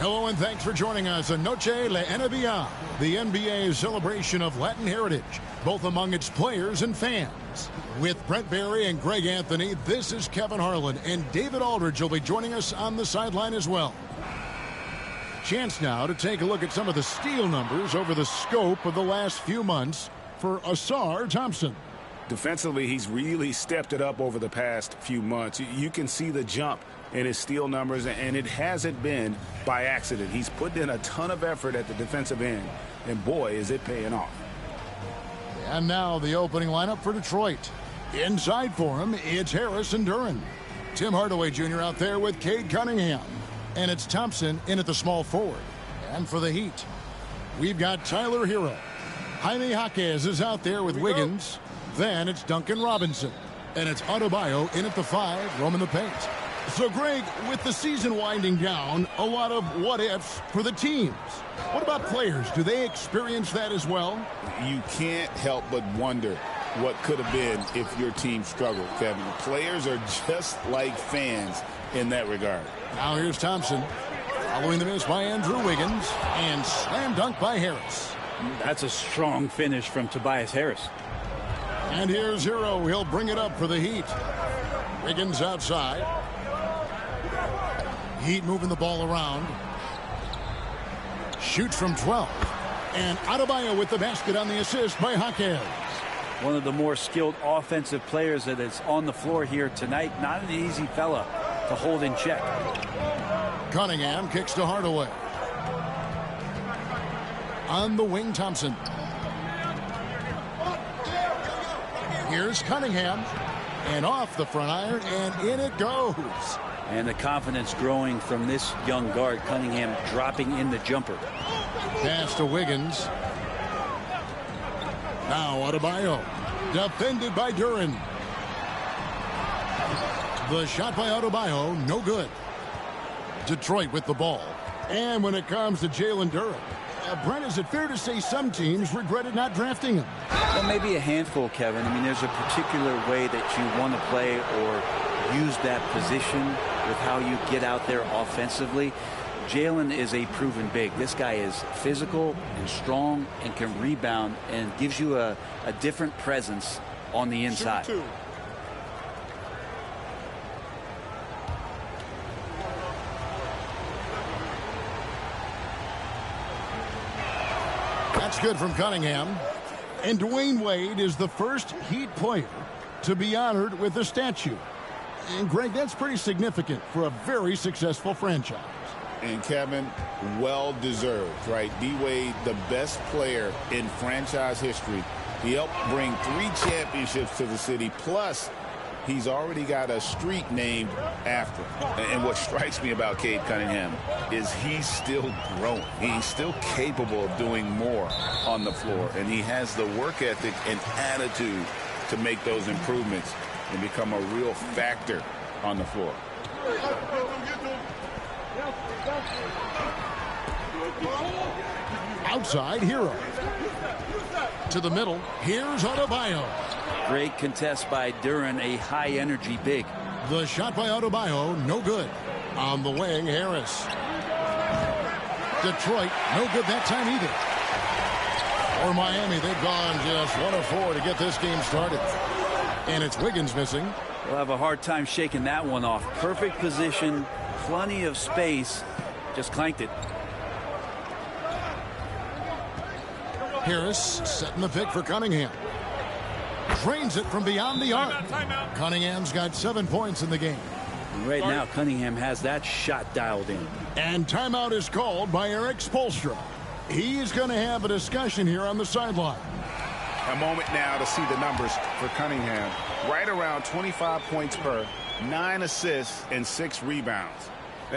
Hello and thanks for joining us on Noche La NBA, the NBA's celebration of Latin heritage, both among its players and fans. With Brent Barry and Greg Anthony, this is Kevin Harlan, and David Aldridge will be joining us on the sideline as well. Chance now to take a look at some of the steal numbers over the scope of the last few months for Ausar Thompson. Defensively, he's really stepped it up over the past few months. You can see the jump in his steal numbers, and it hasn't been by accident. He's put in a ton of effort at the defensive end, and boy, is it paying off. And now the opening lineup for Detroit. Inside for him, it's Harris and Duren. Tim Hardaway Jr. out there with Cade Cunningham. And it's Thompson in at the small forward. And for the Heat, we've got Tyler Hero. Jaime Jaquez is out there with Wiggins. Then it's Duncan Robinson. And it's Adebayo in at the 5, roaming the paint. So, Greg, with the season winding down, a lot of what-ifs for the teams. What about players? Do they experience that as well? You can't help but wonder what could have been if your team struggled, Kevin. Players are just like fans in that regard. Now here's Thompson. Following the miss by Andrew Wiggins. And slam dunk by Harris. That's a strong finish from Tobias Harris. And here's Hero. He'll bring it up for the Heat. Wiggins outside. Heat moving the ball around. Shoots from 12. And Adebayo with the basket on the assist by Jaquez. One of the more skilled offensive players that is on the floor here tonight. Not an easy fella to hold in check. Cunningham kicks to Hardaway. On the wing, Thompson. Here's Cunningham. And off the front iron, and in it goes. And the confidence growing from this young guard, Cunningham, dropping in the jumper. Pass to Wiggins. Now Adebayo. Defended by Duren. The shot by Adebayo, no good. Detroit with the ball. And when it comes to Jalen Duren, Brent, is it fair to say some teams regretted not drafting him? Well, maybe a handful, Kevin. I mean, there's a particular way that you want to play or use that position with how you get out there offensively. Jalen is a proven big. This guy is physical and strong and can rebound and gives you a different presence on the inside. That's good from Cunningham. And Dwayne Wade is the first Heat player to be honored with a statue. And, Greg, that's pretty significant for a very successful franchise. And, Kevin, well-deserved, right? D-Wade, the best player in franchise history. He helped bring 3 championships to the city, plus he's already got a street named after him. And what strikes me about Cade Cunningham is he's still growing. He's still capable of doing more on the floor. And he has the work ethic and attitude to make those improvements and become a real factor on the floor. Outside, Hero. To the middle, here's Adebayo. Great contest by Duren, a high-energy big. The shot by Adebayo, no good. On the wing, Harris. Detroit, no good that time either. For Miami, they've gone just 1 of 4 to get this game started. And it's Wiggins missing. We'll have a hard time shaking that one off. Perfect position, plenty of space. Just clanked it. Harris setting the pick for Cunningham. Drains it from beyond the arc. Cunningham's got 7 points in the game. Right now, Cunningham has that shot dialed in. And timeout is called by Eric Spoelstra. He's going to have a discussion here on the sideline. A moment now to see the numbers for Cunningham. Right around 25 points per, 9 assists, and 6 rebounds.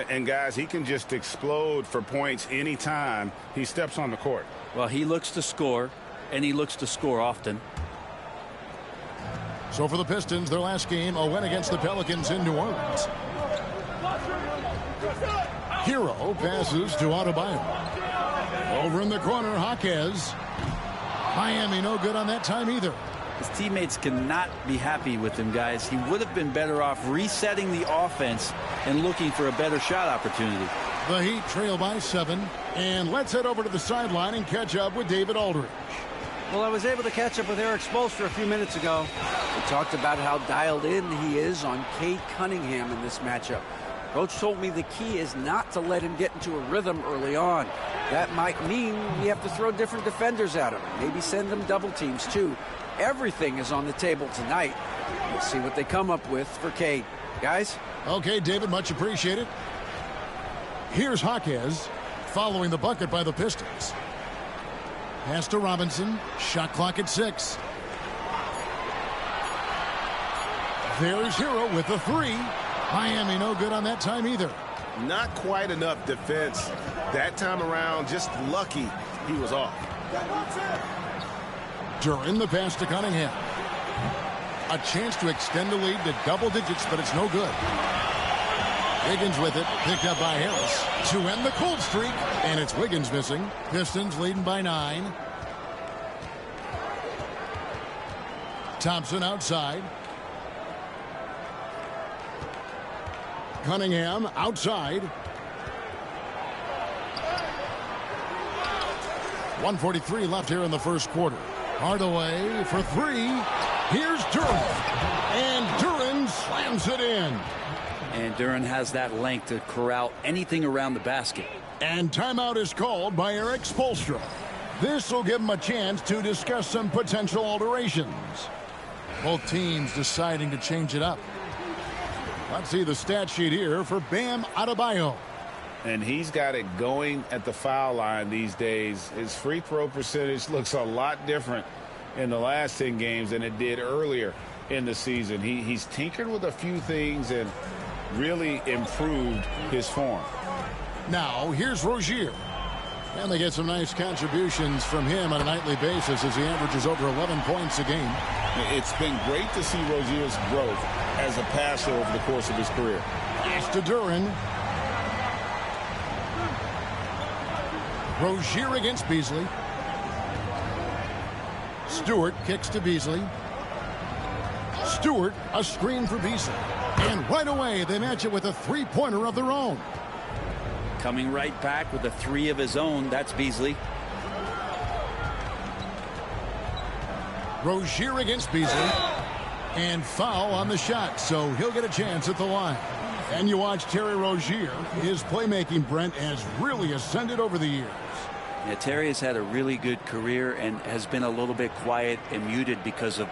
And, guys, he can just explode for points anytime he steps on the court. Well, he looks to score, and he looks to score often. So for the Pistons, their last game, a win against the Pelicans in New Orleans. Hero passes to Adebayo. Over in the corner, Jaquez. Miami no good on that time either. His teammates cannot be happy with him, guys. He would have been better off resetting the offense and looking for a better shot opportunity. The Heat trail by 7. And let's head over to the sideline and catch up with David Aldridge. Well, I was able to catch up with Eric Spoelstra a few minutes ago. He talked about how dialed in he is on Cade Cunningham in this matchup. Coach told me the key is not to let him get into a rhythm early on. That might mean we have to throw different defenders at him. Maybe send them double teams too. Everything is on the table tonight. Let's see what they come up with for Cade. Guys? Okay, David, much appreciated. Here's Jaquez following the bucket by the Pistons. Pass to Robinson. Shot clock at 6. There's Hero with the 3. Miami no good on that time either. Not quite enough defense that time around. Just lucky he was off. Duran the pass to Cunningham. A chance to extend the lead to double digits, but it's no good. Wiggins with it, picked up by Harris to end the cold streak, and it's Wiggins missing. Pistons leading by 9. Thompson outside. Cunningham outside. 1:43 left here in the first quarter. Hardaway for 3. Here's Duran. And Duran slams it in. And Duran has that length to corral anything around the basket. And timeout is called by Eric Spoelstra. This will give him a chance to discuss some potential alterations. Both teams deciding to change it up. Let's see the stat sheet here for Bam Adebayo. And he's got it going at the foul line these days. His free throw percentage looks a lot different in the last 10 games than it did earlier in the season. He's tinkered with a few things and really improved his form. Now, here's Rozier. And they get some nice contributions from him on a nightly basis as he averages over 11 points a game. It's been great to see Rozier's growth as a passer over the course of his career. Pass to Duran. Rozier against Beasley. Stewart kicks to Beasley. Stewart, a screen for Beasley. And right away, they match it with a three-pointer of their own. Coming right back with a 3 of his own. That's Beasley. Rozier against Beasley. And foul on the shot, so he'll get a chance at the line. And you watch Terry Rozier. His playmaking, Brent, has really ascended over the years. Yeah, Terry has had a really good career and has been a little bit quiet and muted because of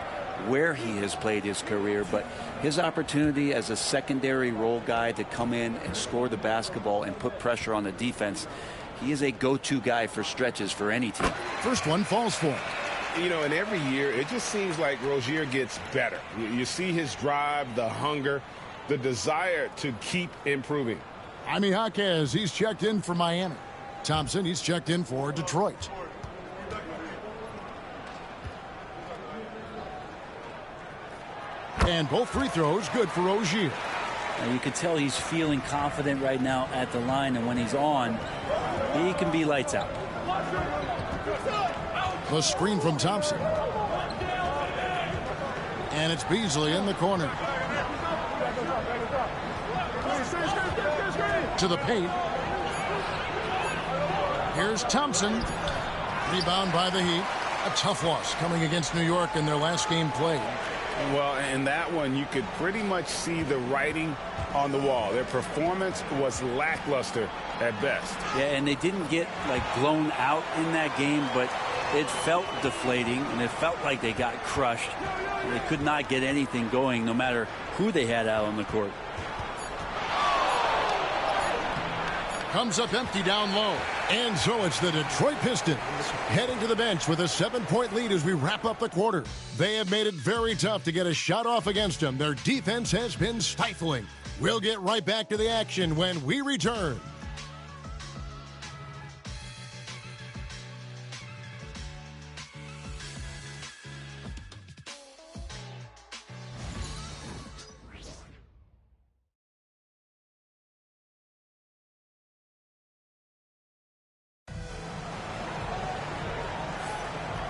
where he has played his career, but his opportunity as a secondary role guy to come in and score the basketball and put pressure on the defense, he is a go-to guy for stretches for any team. First one falls for him. You know, and every year it just seems like Rozier gets better. You see his drive, the hunger, the desire to keep improving. Jaime Jaquez, he's checked in for Miami. Thompson, he's checked in for Detroit. And both free throws good for Rozier. And you can tell he's feeling confident right now at the line, and when he's on, he can be lights out. The screen from Thompson. And it's Beasley in the corner. To the paint. Here's Thompson. Rebound by the Heat. A tough loss coming against New York in their last game played. Well, in that one, you could pretty much see the writing on the wall. Their performance was lackluster at best. Yeah, and they didn't get, like, blown out in that game, but it felt deflating, and it felt like they got crushed. They could not get anything going, no matter who they had out on the court. Comes up empty down low. And so it's the Detroit Pistons heading to the bench with a 7-point lead as we wrap up the quarter. They have made it very tough to get a shot off against them. Their defense has been stifling. We'll get right back to the action when we return.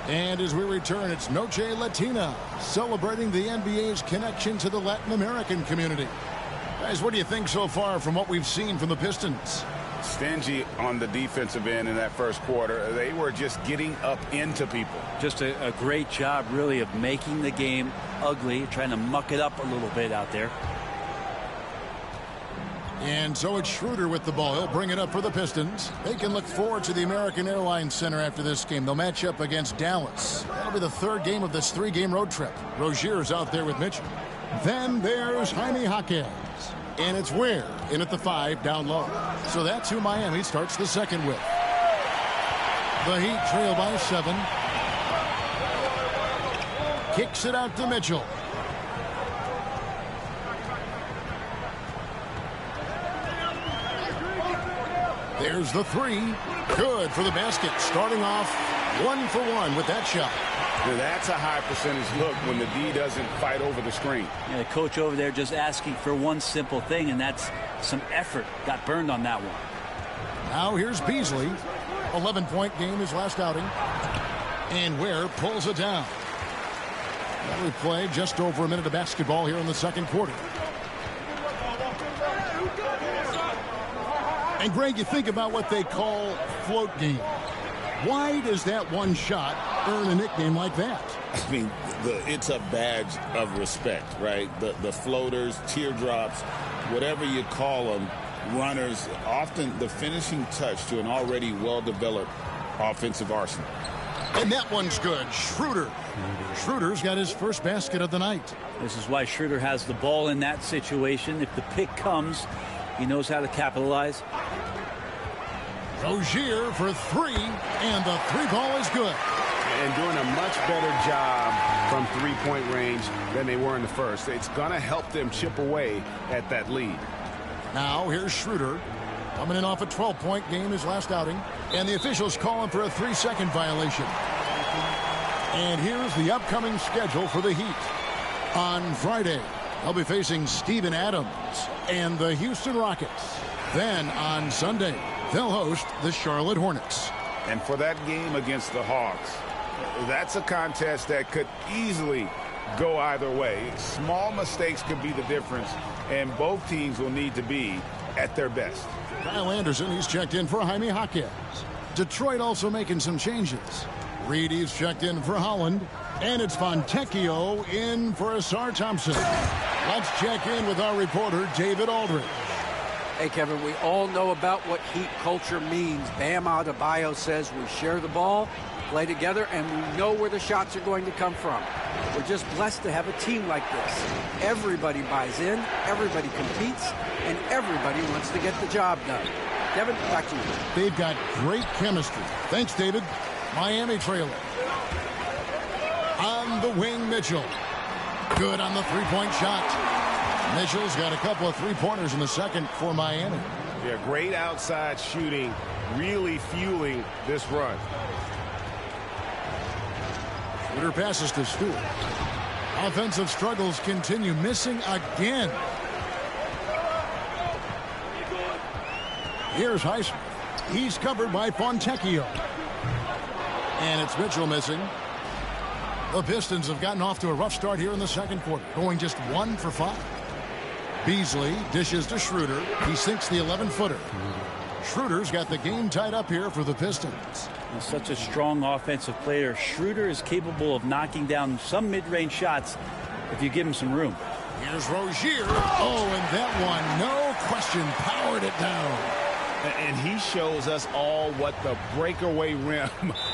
And as we return, it's Noche Latina, celebrating the NBA's connection to the Latin American community. Guys, what do you think so far from what we've seen from the Pistons? stingy on the defensive end in that first quarter. They were just getting up into people. Just a great job, really, of making the game ugly, trying to muck it up a little bit out there. And so it's Schroeder with the ball. He'll bring it up for the Pistons. They can look forward to the American Airlines Center after this game. They'll match up against Dallas. That'll be the third game of this 3-game road trip. Rozier's out there with Mitchell. Then there's Jaime Jaquez. And it's Ware in at the 5 down low. So that's who Miami starts the second with. The Heat trail by 7. Kicks it out to Mitchell. There's the 3. Good for the basket. Starting off 1 for 1 with that shot. Now that's a high percentage look when the D doesn't fight over the screen. Yeah, the coach over there just asking for one simple thing, and that's some effort. Got burned on that one. Now here's Beasley. 11-point game his last outing. And Ware pulls it down. Now we play just over a minute of basketball here in the second quarter. And Greg, you think about what they call float game. Why does that one shot earn a nickname like that? I mean, it's a badge of respect, right? The floaters, teardrops, whatever you call them, runners, often the finishing touch to an already well-developed offensive arsenal. And that one's good. Schroeder. Schroeder's got his first basket of the night. This is why Schroeder has the ball in that situation. If the pick comes, he knows how to capitalize. Rozier for 3, and the 3 ball is good. And doing a much better job from three-point range than they were in the first. It's going to help them chip away at that lead. Now here's Schroeder. Coming in off a 12-point game his last outing. And the officials call him for a 3-second violation. And here's the upcoming schedule for the Heat. On Friday, they'll be facing Steven Adams and the Houston Rockets. Then on Sunday, they'll host the Charlotte Hornets. And for that game against the Hawks, that's a contest that could easily go either way. Small mistakes could be the difference, and both teams will need to be at their best. Kyle Anderson, he's checked in for Jaime Jaquez. Detroit also making some changes. Reedy's checked in for Holland. And it's Fontecchio in for Asar Thompson. Let's check in with our reporter, David Aldridge. Hey, Kevin, we all know about what Heat culture means. Bam Adebayo says we share the ball, play together, and we know where the shots are going to come from. We're just blessed to have a team like this. Everybody buys in, everybody competes, and everybody wants to get the job done. Kevin, back to you. They've got great chemistry. Thanks, David. Miami trailer. On the wing, Mitchell. Good on the three-point shot. Mitchell's got a couple of three-pointers in the second for Miami. Yeah, great outside shooting, really fueling this run. Schroeder passes to Stewart. Offensive struggles continue, missing again. Here's Highsmith. He's covered by Fontecchio. And it's Mitchell missing. The Pistons have gotten off to a rough start here in the second quarter, going just 1 for 5. Beasley dishes to Schroeder. He sinks the 11-footer. Schroeder's got the game tied up here for the Pistons. Such a strong offensive player. Schroeder is capable of knocking down some mid-range shots if you give him some room. Here's Rozier. Oh, and that one, no question, powered it down. And he shows us all what the breakaway rim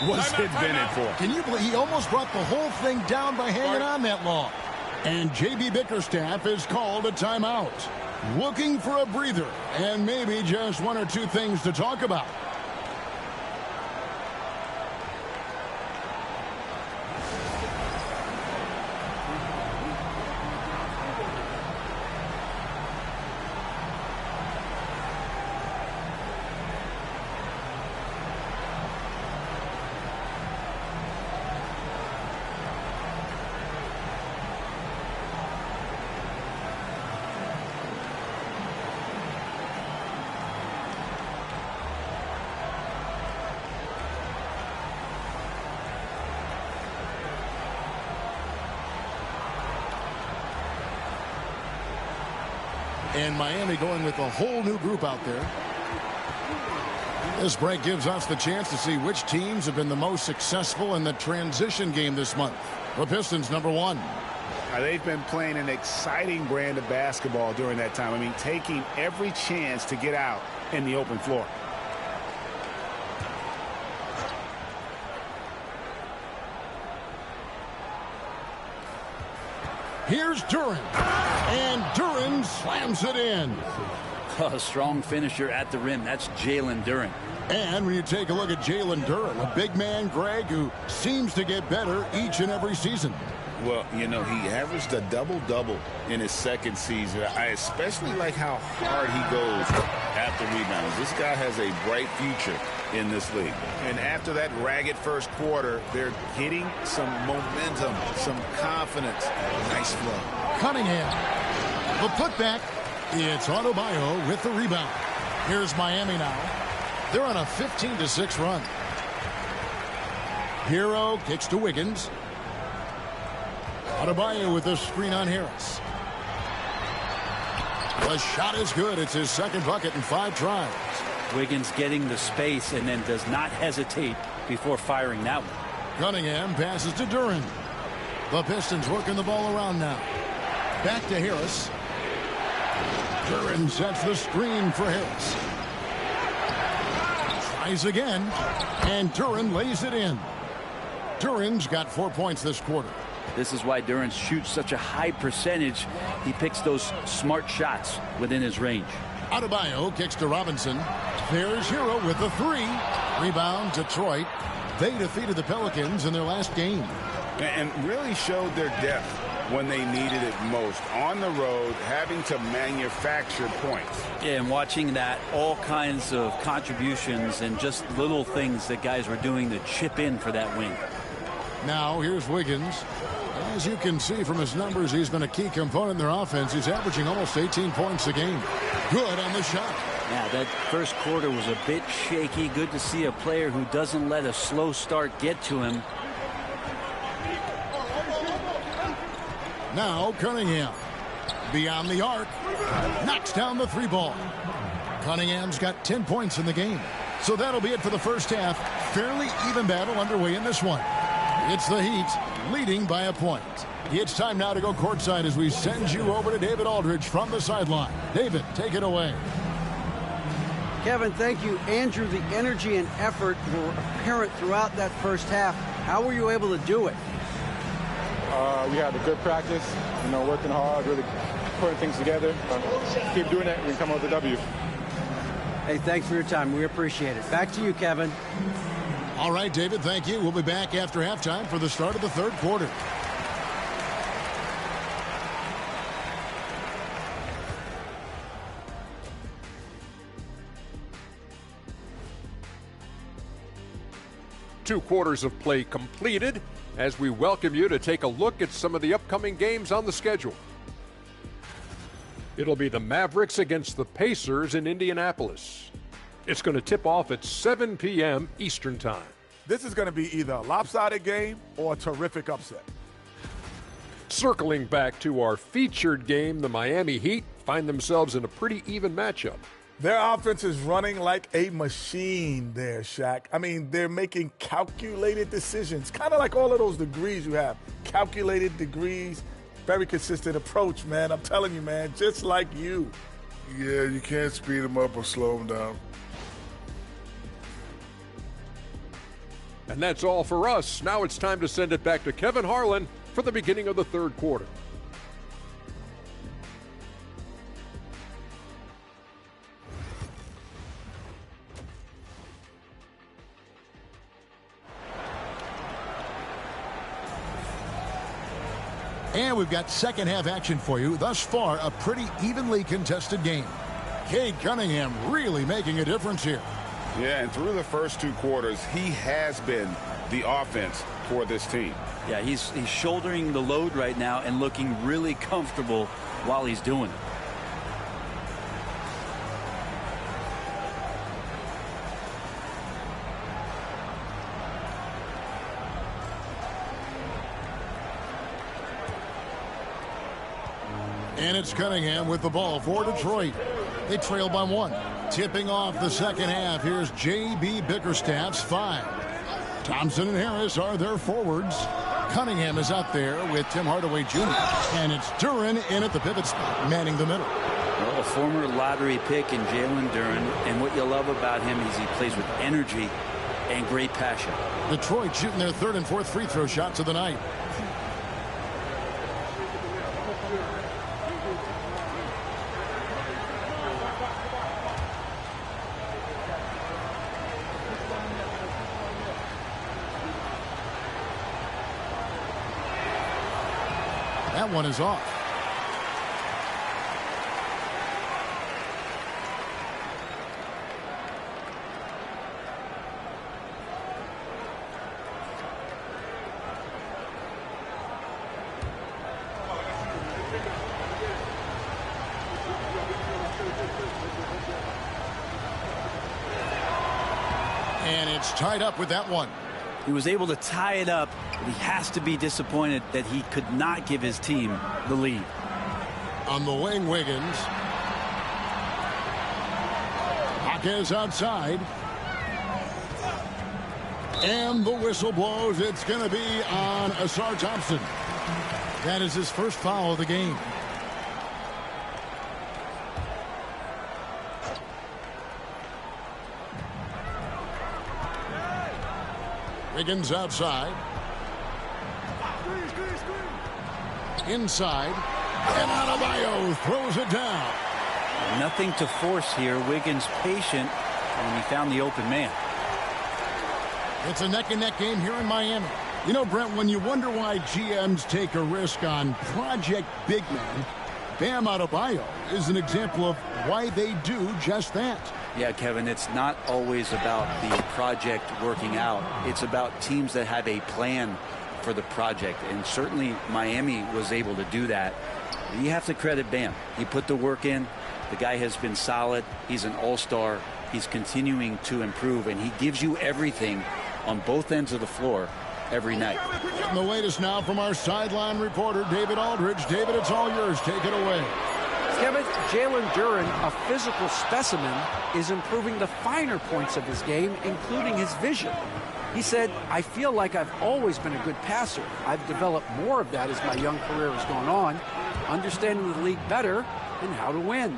was invented for. Can you believe he almost brought the whole thing down by hanging on that long? And J.B. Bickerstaff is called a timeout. Looking for a breather and maybe just 1 or 2 things to talk about. And Miami going with a whole new group out there. This break gives us the chance to see which teams have been the most successful in the transition game this month. The Pistons, #1. They've been playing an exciting brand of basketball during that time. I mean, taking every chance to get out in the open floor. Here's Duren. And Duren slams it in. A strong finisher at the rim. That's Jalen Duren. And when you take a look at Jalen Duren, a big man, Greg, who seems to get better each and every season. Well, you know, he averaged a double-double in his second season. I especially like how hard he goes after rebounds. This guy has a bright future in this league. And after that ragged first quarter, they're getting some momentum, some confidence. Nice flow. Cunningham. The putback. It's Adebayo with the rebound. Here's Miami now. They're on a 15-6 run. Hero kicks to Wiggins. Adebayo with the screen on Harris. The shot is good. It's his second bucket in 5 tries. Wiggins getting the space and then does not hesitate before firing that one. Cunningham passes to Duren. The Pistons working the ball around now. Back to Harris. Duren sets the screen for Harris. Tries again. And Duren lays it in. Duren's got 4 points this quarter. This is why Duren shoots such a high percentage. He picks those smart shots within his range. Adebayo kicks to Robinson. There's Hero with the 3. Rebound, Detroit. They defeated the Pelicans in their last game. And really showed their depth when they needed it most. On the road, having to manufacture points. Yeah, and watching that, all kinds of contributions and just little things that guys were doing to chip in for that win. Now, here's Wiggins. As you can see from his numbers, he's been a key component in their offense. He's averaging almost 18 points a game. Good on the shot. Yeah, that first quarter was a bit shaky. Good to see a player who doesn't let a slow start get to him. Now, Cunningham. Beyond the arc. Knocks down the 3 ball. Cunningham's got 10 points in the game. So that'll be it for the first half. Fairly even battle underway in this one. It's the Heat leading by a point. It's time now to go courtside as we send you over to David Aldridge from the sideline. David, take it away. Kevin, thank you. Andrew, the energy and effort were apparent throughout that first half. How were you able to do it? We had a good practice, working hard, really putting things together. Keep doing it, we can come out with a W. Hey, thanks for your time. We appreciate it. Back to you, Kevin. All right, David, thank you. We'll be back after halftime for the start of the third quarter. Two quarters of play completed as we welcome you to take a look at some of the upcoming games on the schedule. It'll be the Mavericks against the Pacers in Indianapolis. It's going to tip off at 7 p.m. Eastern Time. This is going to be either a lopsided game or a terrific upset. Circling back to our featured game, the Miami Heat find themselves in a pretty even matchup. Their offense is running like a machine there, Shaq. I mean, they're making calculated decisions, kind of like all of those degrees you have. Calculated degrees, very consistent approach, man. I'm telling you, man, just like you. Yeah, you can't speed them up or slow them down. And that's all for us. Now it's time to send it back to Kevin Harlan for the beginning of the third quarter. And we've got second half action for you. Thus far, a pretty evenly contested game. Cade Cunningham really making a difference here. Yeah, and through the first 2 quarters, he has been the offense for this team. Yeah, he's shouldering the load right now and looking really comfortable while he's doing it. And it's Cunningham with the ball for Detroit. They trail by 1. Tipping off the second half, here's J.B. Bickerstaff's 5. Thompson and Harris are their forwards. Cunningham is out there with Tim Hardaway Jr. And it's Duren in at the pivot spot, manning the middle. Well, a former lottery pick in Jalen Duren, and what you love about him is he plays with energy and great passion. Detroit shooting their third and fourth free throw shots of the night. That one is off. And it's tied up with that one. He was able to tie it up, but he has to be disappointed that he could not give his team the lead. On the wing, Wiggins. Jaquez outside. And the whistle blows. It's going to be on Asar Thompson. That is his first foul of the game. Wiggins outside. Inside. And Adebayo throws it down. Nothing to force here. Wiggins patient, and he found the open man. It's a neck-and-neck game here in Miami. You know, Brent, when you wonder why GMs take a risk on Project Big Man, Bam Adebayo is an example of why they do just that. Yeah, Kevin, it's not always about the project working out. It's about teams that have a plan for the project, and certainly Miami was able to do that. You have to credit Bam. He put the work in. The guy has been solid. He's an all-star. He's continuing to improve, and he gives you everything on both ends of the floor every night. And the latest now from our sideline reporter, David Aldridge. David, it's all yours. Take it away. Kevin, Jalen Duren, a physical specimen, is improving the finer points of his game, including his vision. He said, I feel like I've always been a good passer. I've developed more of that as my young career has gone on, understanding the league better and how to win.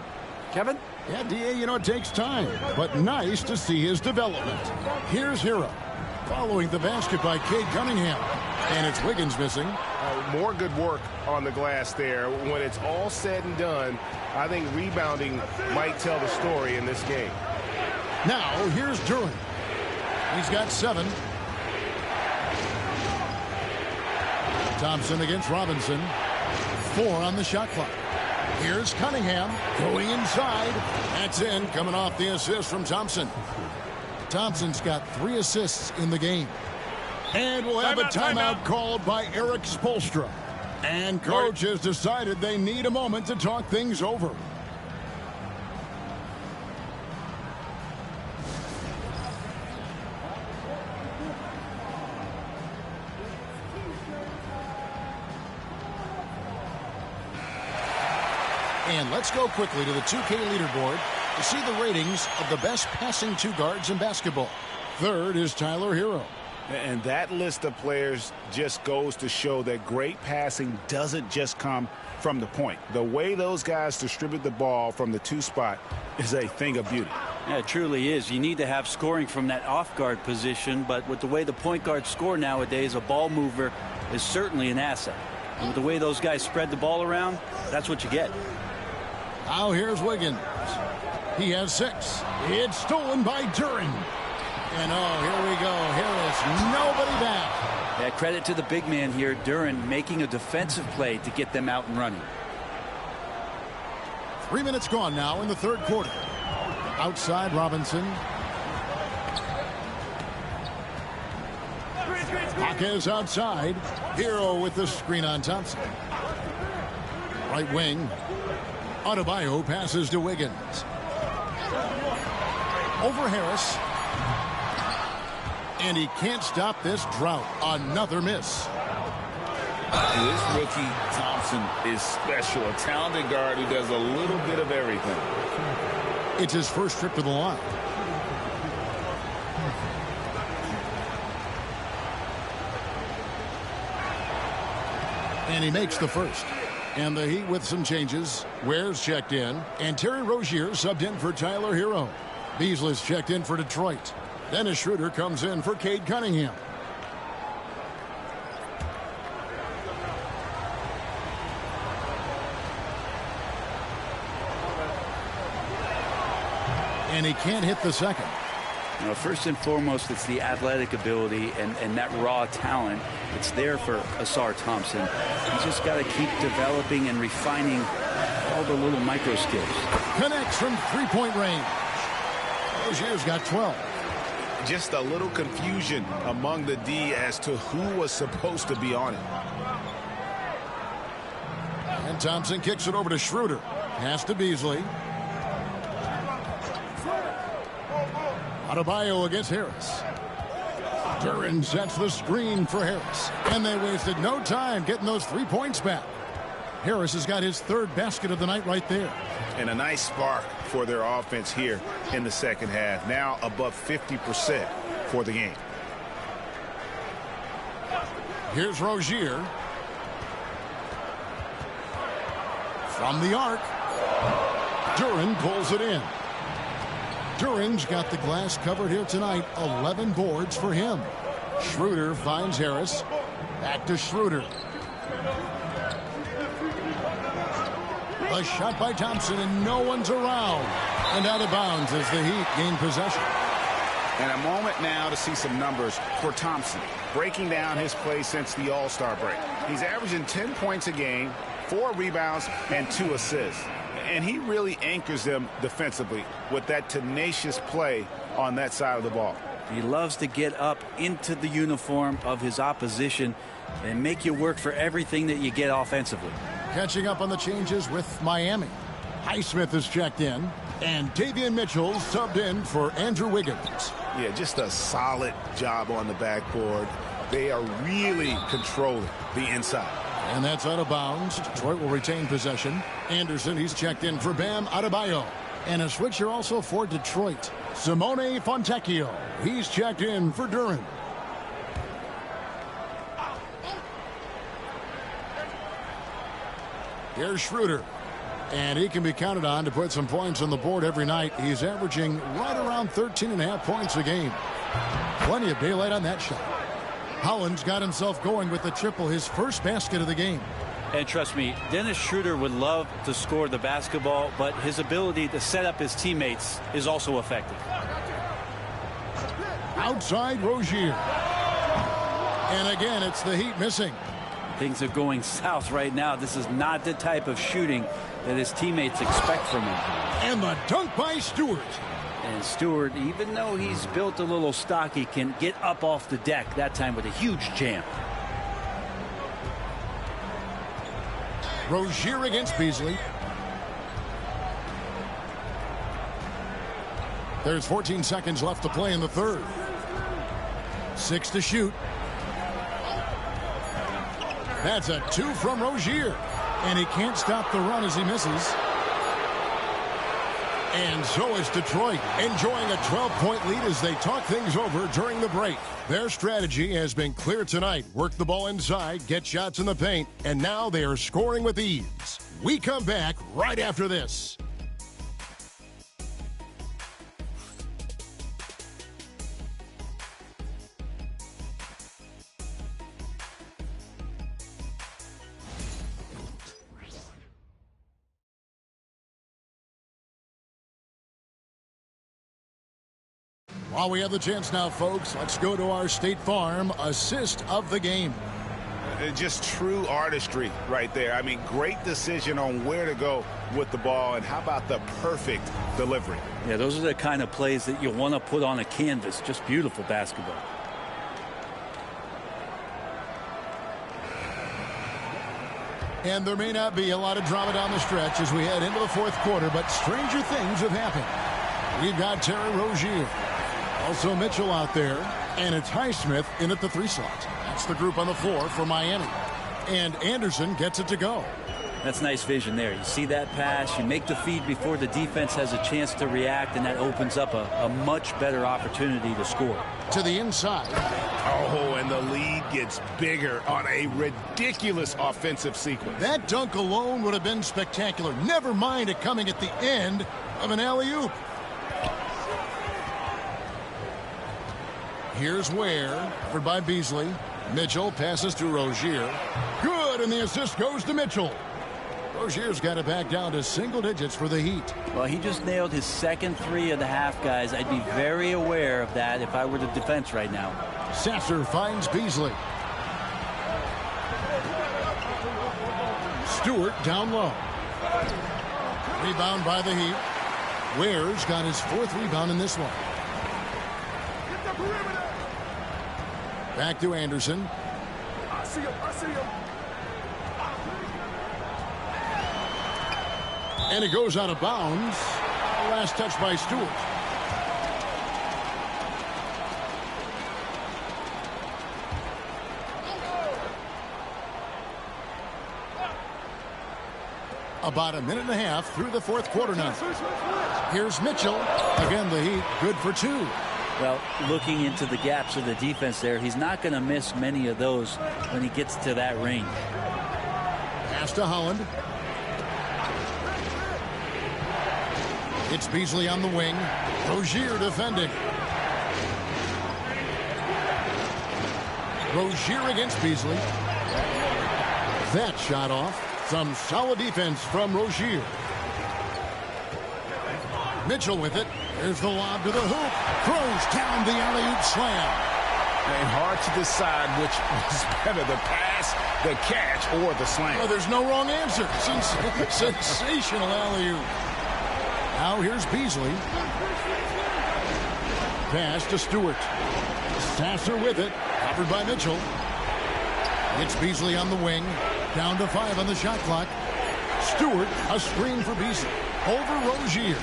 Kevin? Yeah, D.A., you know, it takes time, but nice to see his development. Here's Hero, following the basket by Cade Cunningham. And it's Wiggins missing. More good work on the glass there. When it's all said and done, I think rebounding might tell the story in this game. Now, here's Duren. He's got 7. Thompson against Robinson. 4 on the shot clock. Here's Cunningham going inside. That's in, coming off the assist from Thompson. Thompson's got 3 assists in the game. And we'll have a timeout called by Eric Spoelstra. And coach has decided they need a moment to talk things over. And let's go quickly to the 2K leaderboard to see the ratings of the best passing 2 guards in basketball. Third is Tyler Hero. And that list of players just goes to show that great passing doesn't just come from the point. The way those guys distribute the ball from the 2 spot is a thing of beauty. Yeah, it truly is. You need to have scoring from that off-guard position, but with the way the point guards score nowadays, a ball mover is certainly an asset. And with the way those guys spread the ball around, that's what you get. Now here's Wiggins. He has 6. It's stolen by Duren. And oh, here we go. Harris, nobody back. Yeah, credit to the big man here, Duren, making a defensive play to get them out and running. 3 minutes gone now in the third quarter. Outside Robinson. Jaquez outside. Hero with the screen on Thompson. Right wing. Adebayo passes to Wiggins. Over Harris. And he can't stop this drought. Another miss. This rookie Thompson is special. A talented guard who does a little bit of everything. It's his first trip to the line. And he makes the first. And the Heat with some changes. Ware's checked in. And Terry Rozier subbed in for Tyler Hero. Beasley's checked in for Detroit. Dennis Schroeder comes in for Cade Cunningham. And he can't hit the second. Now, first and foremost, it's the athletic ability and that raw talent. It's there for Asar Thompson. He's just got to keep developing and refining all the little micro skills. Connects from three-point range. Rozier's got 12. Just a little confusion among the D as to who was supposed to be on it. And Thompson kicks it over to Schroeder. Pass to Beasley. Adebayo against Harris. Duren sets the screen for Harris. And they wasted no time getting those 3 points back. Harris has got his third basket of the night right there. And a nice spark for their offense here in the second half. Now above 50% for the game. Here's Rozier. From the arc. Duren pulls it in. Duren's got the glass covered here tonight. 11 boards for him. Schroeder finds Harris. Back to Schroeder. A shot by Thompson, and no one's around. And out of bounds as the Heat gain possession. And a moment now to see some numbers for Thompson. Breaking down his play since the All-Star break. He's averaging 10 points a game, 4 rebounds, and 2 assists. And he really anchors them defensively with that tenacious play on that side of the ball. He loves to get up into the uniform of his opposition and make you work for everything that you get offensively. Catching up on the changes with Miami. Highsmith is checked in, and Davion Mitchell subbed in for Andrew Wiggins. Yeah, just a solid job on the backboard. They are really controlling the inside. And that's out of bounds. Detroit will retain possession. Anderson, he's checked in for Bam Adebayo. And a switcher also for Detroit. Simone Fontecchio, he's checked in for Duren. Here's Schroeder. And he can be counted on to put some points on the board every night. He's averaging right around 13.5 points a game. Plenty of daylight on that shot. Holland's got himself going with the triple, his first basket of the game. And trust me, Dennis Schroeder would love to score the basketball, but his ability to set up his teammates is also effective. Outside Rozier. And again, it's the Heat missing. Things are going south right now. This is not the type of shooting that his teammates expect from him. And the dunk by Stewart. And Stewart, even though he's built a little stocky, can get up off the deck, that time with a huge jam. Rozier against Beasley. There's 14 seconds left to play in the third. 6 to shoot. That's a 2 from Rozier. And he can't stop the run as he misses. And so is Detroit, enjoying a 12-point lead as they talk things over during the break. Their strategy has been clear tonight. Work the ball inside, get shots in the paint, and now they are scoring with ease. We come back right after this. While we have the chance now, folks, let's go to our State Farm assist of the game. Just true artistry right there. I mean, great decision on where to go with the ball, and how about the perfect delivery? Yeah, those are the kind of plays that you want to put on a canvas. Just beautiful basketball. And there may not be a lot of drama down the stretch as we head into the fourth quarter, but stranger things have happened. We've got Terry Rozier. Also Mitchell out there, and it's Highsmith in at the 3 slot. That's the group on the floor for Miami. And Anderson gets it to go. That's nice vision there. You see that pass, you make the feed before the defense has a chance to react, and that opens up a much better opportunity to score. To the inside. Oh, and the lead gets bigger on a ridiculous offensive sequence. That dunk alone would have been spectacular. Never mind it coming at the end of an alley-oop. Here's Ware, covered by Beasley. Mitchell passes to Rozier. Good, and the assist goes to Mitchell. Rozier's got it back down to single digits for the Heat. Well, he just nailed his second three of the half, guys. I'd be very aware of that if I were the defense right now. Sasser finds Beasley. Stewart down low. Rebound by the Heat. Ware's got his fourth rebound in this one. Back to Anderson. I see him. And it goes out of bounds. Last touch by Stewart. About a minute and a half through the fourth quarter now. Here's Mitchell. Again, the Heat good for two. Well, looking into the gaps of the defense there, he's not going to miss many of those when he gets to that range. Pass to Holland. It's Beasley on the wing. Rozier defending. Rozier against Beasley. That shot off. Some solid defense from Rozier. Mitchell with it. There's the lob to the hoop. Throws down the alley-oop slam. And hard to decide which was better, the pass, the catch, or the slam. Well, there's no wrong answer. Sensational alley-oop. Now here's Beasley. Pass to Stewart. Sasser with it. Covered by Mitchell. It's Beasley on the wing. Down to 5 on the shot clock. Stewart, a screen for Beasley. Over Rozier.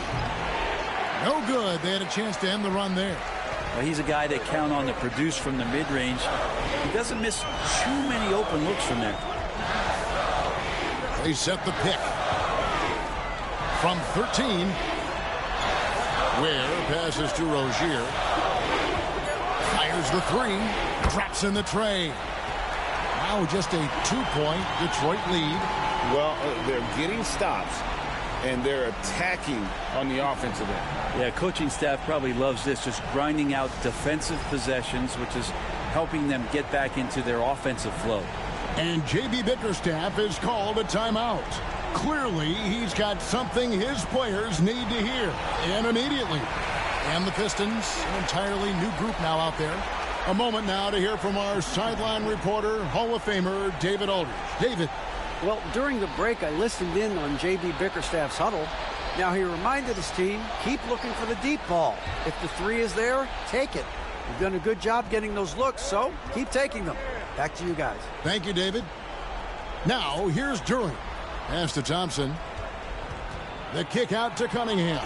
No good. They had a chance to end the run there. Well, he's a guy that count on to produce from the mid-range. He doesn't miss too many open looks from there. They set the pick. From 13. Ware passes to Rozier. Fires the three. Drops in the tray. Now just a 2-point Detroit lead. Well, they're getting stops, and they're attacking on the offensive end. Yeah, coaching staff probably loves this, just grinding out defensive possessions, which is helping them get back into their offensive flow. And J.B. Bickerstaff is called a timeout. Clearly, he's got something his players need to hear, and immediately. And the Pistons, an entirely new group now out there. A moment now to hear from our sideline reporter, Hall of Famer David Aldridge. David. Well, during the break, I listened in on J.B. Bickerstaff's huddle. Now, he reminded his team, keep looking for the deep ball. If the three is there, take it. You've done a good job getting those looks, so keep taking them. Back to you guys. Thank you, David. Now, here's Duran. Pass to Thompson. The kick out to Cunningham.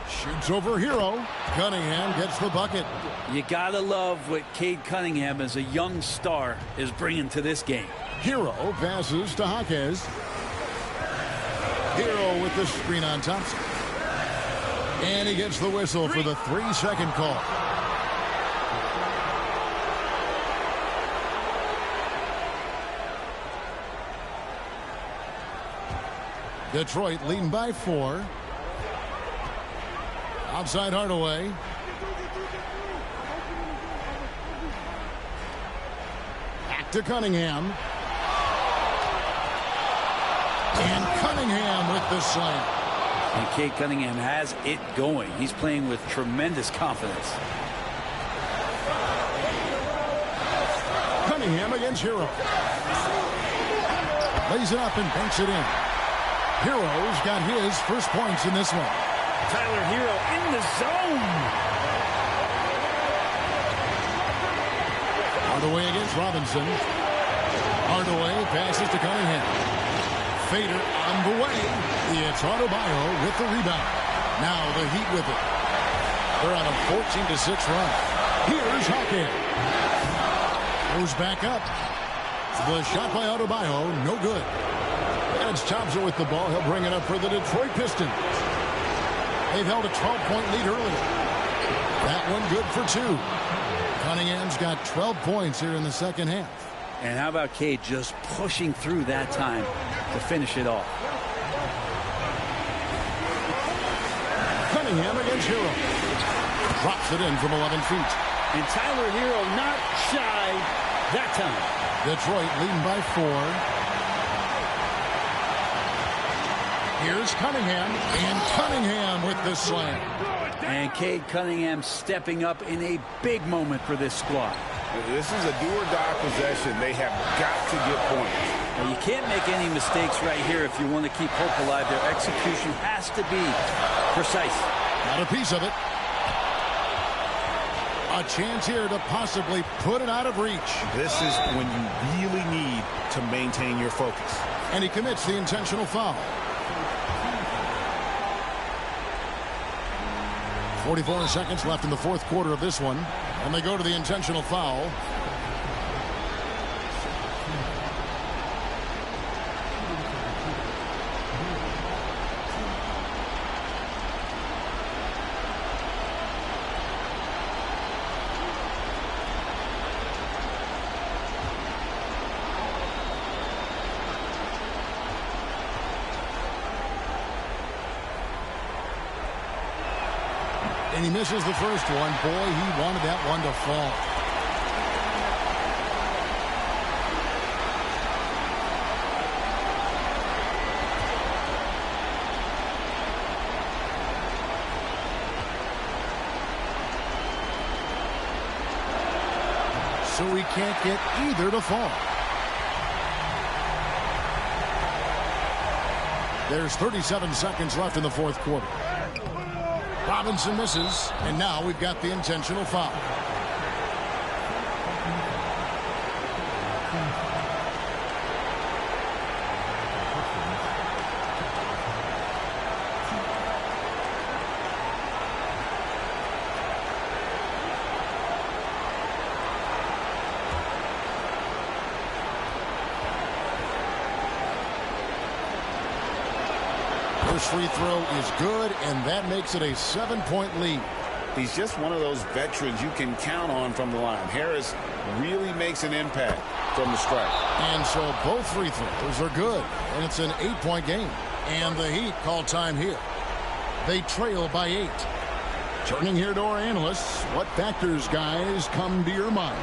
Shoots over Hero. Cunningham gets the bucket. You gotta love what Cade Cunningham as a young star is bringing to this game. Hero passes to Jaquez. Hero with the screen on Thompson. And he gets the whistle for the 3-second call. Detroit leading by 4. Outside Hardaway. Back to Cunningham. And Cunningham with the slam. And Cade Cunningham has it going. He's playing with tremendous confidence. Cunningham against Hero. Lays it up and banks it in. Hero's got his first points in this one. Tyler Hero in the zone. Hardaway against Robinson. Hardaway passes to Cunningham. Fader on the way. It's Adebayo with the rebound. Now the Heat with it. They're on a 14-6 run. Here's Hawkins. Goes back up. The shot by Adebayo, no good. And it's Thompson with the ball. He'll bring it up for the Detroit Pistons. They've held a 12-point lead earlier. That one good for 2. Cunningham's got 12 points here in the second half. And how about Cade just pushing through that time to finish it off? Cunningham against Hero. Drops it in from 11 feet. And Tyler Hero not shy that time. Detroit leading by 4. Here's Cunningham, and Cunningham with the slam. And Cade Cunningham stepping up in a big moment for this squad. This is a do-or-die possession. They have got to get points. Well, you can't make any mistakes right here if you want to keep hope alive. Their execution has to be precise. Got a piece of it. A chance here to possibly put it out of reach. This is when you really need to maintain your focus. And he commits the intentional foul. 44 seconds left in the fourth quarter of this one. And they go to the intentional foul. And he misses the first one. Boy, he wanted that one to fall. So he can't get either to fall. There's 37 seconds left in the fourth quarter. Robinson misses, and now we've got the intentional foul. First free throw is good, and that makes it a 7-point lead. He's just one of those veterans you can count on from the line. Harris really makes an impact from the stripe. And so both free throws are good, and it's an 8-point game. And the Heat call time here. They trail by 8. Turning here to our analysts, what factors, guys, come to your mind?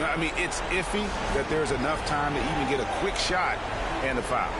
I mean, it's iffy that there's enough time to even get a quick shot and a foul.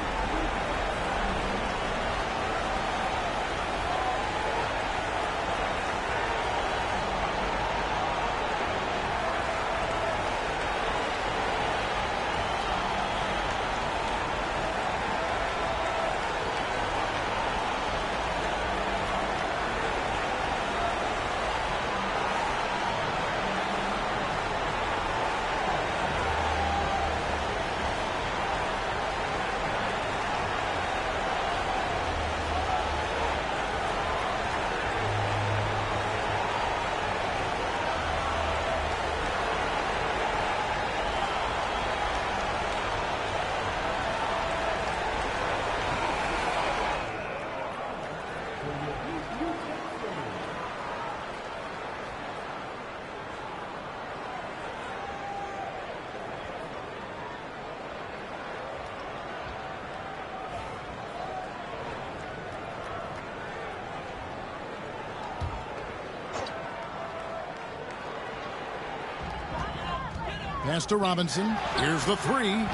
Pass to Robinson. Here's the three.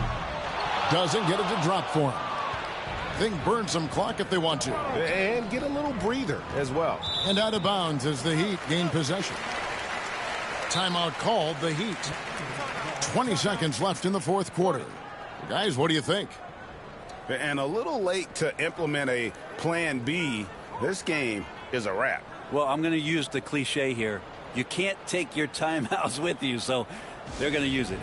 Doesn't get it to drop for him. Think burn some clock if they want to. And get a little breather as well. And out of bounds as the Heat gain possession. Timeout called, the Heat. 20 seconds left in the fourth quarter. Guys, what do you think? And a little late to implement a plan B. This game is a wrap. Well, I'm going to use the cliche here. You can't take your timeouts with you, so they're going to use it.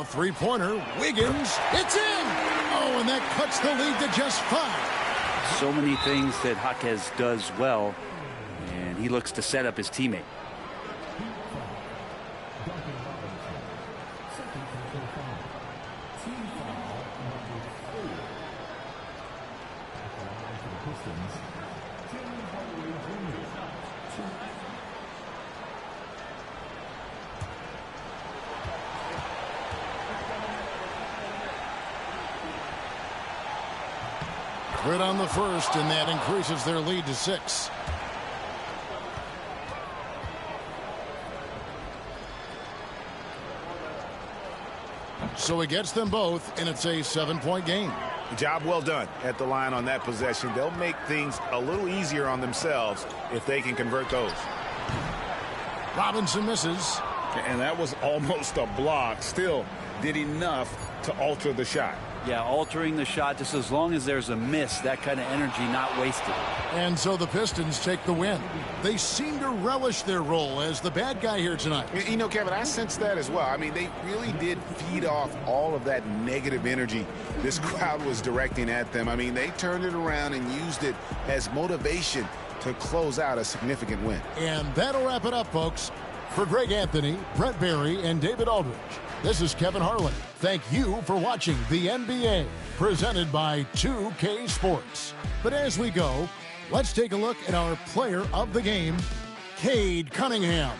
Now three-pointer, Wiggins, it's in! Oh, and that cuts the lead to just 5. So many things that Jaquez does well, and he looks to set up his teammate. Good on the first, and that increases their lead to 6. So he gets them both, and it's a 7-point game. Job well done at the line on that possession. They'll make things a little easier on themselves if they can convert those. Robinson misses. And that was almost a block. Still did enough to alter the shot. Yeah, altering the shot, just as long as there's a miss, that kind of energy not wasted. And so the Pistons take the win. They seem to relish their role as the bad guy here tonight. You know, Kevin, I sense that as well. I mean, they really did feed off all of that negative energy this crowd was directing at them. I mean, they turned it around and used it as motivation to close out a significant win. And that'll wrap it up, folks. For Greg Anthony, Brett Barry, and David Aldridge, this is Kevin Harlan. Thank you for watching the NBA, presented by 2K Sports. But as we go, let's take a look at our player of the game, Cade Cunningham.